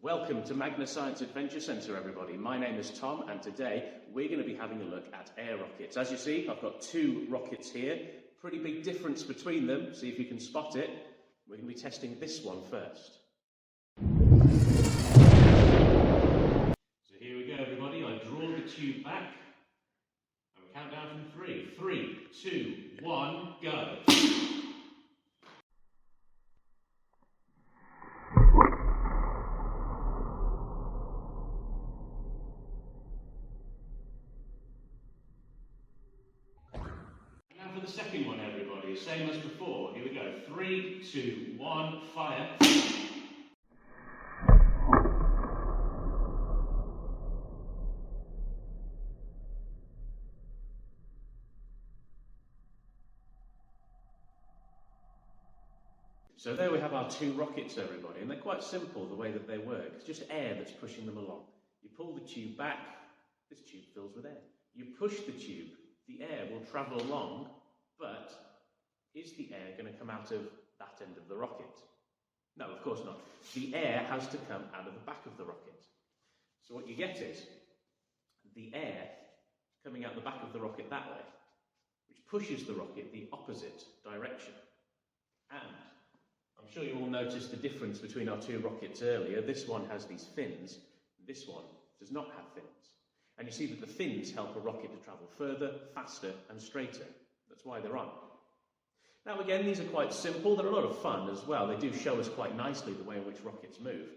Welcome to Magna Science Adventure Centre, everybody. My name is Tom, and today we're going to be having a look at air rockets. As you see, I've got two rockets here. Pretty big difference between them. See if you can spot it. We're going to be testing this one first. So here we go, everybody. I draw the tube back, and we count down from 3. 3, 2, 1, go. For the second one, everybody, same as before. Here we go. 3, 2, 1, fire. So there we have our two rockets, everybody, and they're quite simple the way that they work. It's just air that's pushing them along. You pull the tube back, this tube fills with air. You push the tube, the air will travel along. But is the air going to come out of that end of the rocket? No, of course not. The air has to come out of the back of the rocket. So what you get is the air coming out the back of the rocket that way, which pushes the rocket the opposite direction. And I'm sure you all noticed the difference between our two rockets earlier. This one has these fins, this one does not have fins. And you see that the fins help a rocket to travel further, faster and straighter. That's why they're on. Now again, these are quite simple. They're a lot of fun as well. They do show us quite nicely the way in which rockets move.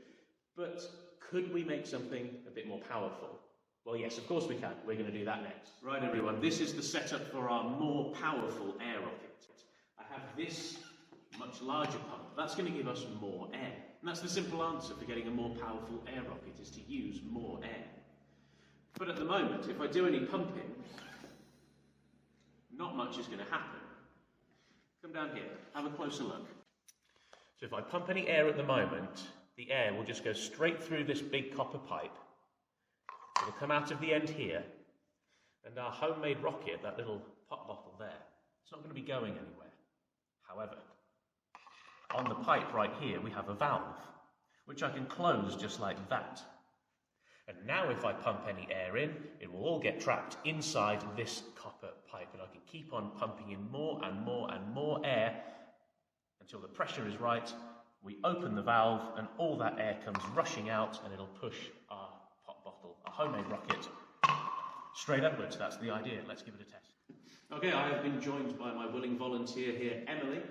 But could we make something a bit more powerful? Well, yes, of course we can. We're going to do that next. Right, everyone, this is the setup for our more powerful air rocket. I have this much larger pump. That's going to give us more air. And that's the simple answer for getting a more powerful air rocket, is to use more air. But at the moment, if I do any pumping, not much is going to happen. Come down here, have a closer look. So if I pump any air at the moment, the air will just go straight through this big copper pipe. It'll come out of the end here, and our homemade rocket, that little pop bottle there, it's not going to be going anywhere. However, on the pipe right here, we have a valve, which I can close just like that. And now if I pump any air in, it will all get trapped inside this copper pipe, and I can keep on pumping in more and more and more air until the pressure is right. We open the valve and all that air comes rushing out, and it'll push our pop bottle, our homemade rocket, straight upwards. That's the idea. Let's give it a test. Okay, I have been joined by my willing volunteer here, Emily.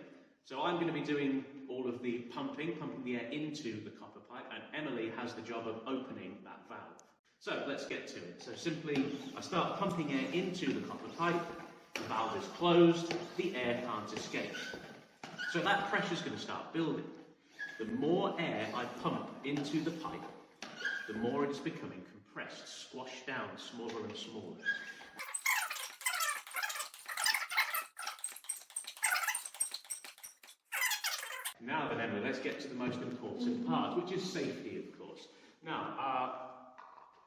So I'm going to be doing all of the pumping the air into the copper pipe, and Emily has the job of opening that valve. So let's get to it. So simply, I start pumping air into the copper pipe, the valve is closed, the air can't escape. So that pressure is going to start building. The more air I pump into the pipe, the more it is becoming compressed, squashed down, smaller and smaller. Now then, Emily, let's get to the most important part, which is safety, of course. Now, our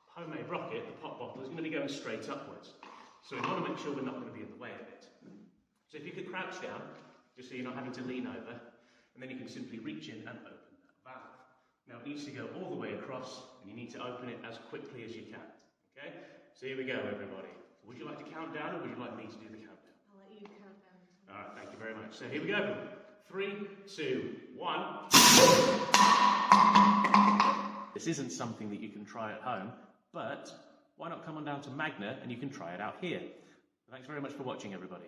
homemade rocket, the pop bottle, is going to be going straight upwards. So we want to make sure we're not going to be in the way of it. So if you could crouch down, just so you're not having to lean over, and then you can simply reach in and open that valve. Now it needs to go all the way across, and you need to open it as quickly as you can. Okay? So here we go, everybody. Would you like to count down, or would you like me to do the countdown? I'll let you count down. All right, thank you very much. So here we go. 3, 2, 1. This isn't something that you can try at home, but why not come on down to Magna and you can try it out here. Thanks very much for watching, everybody.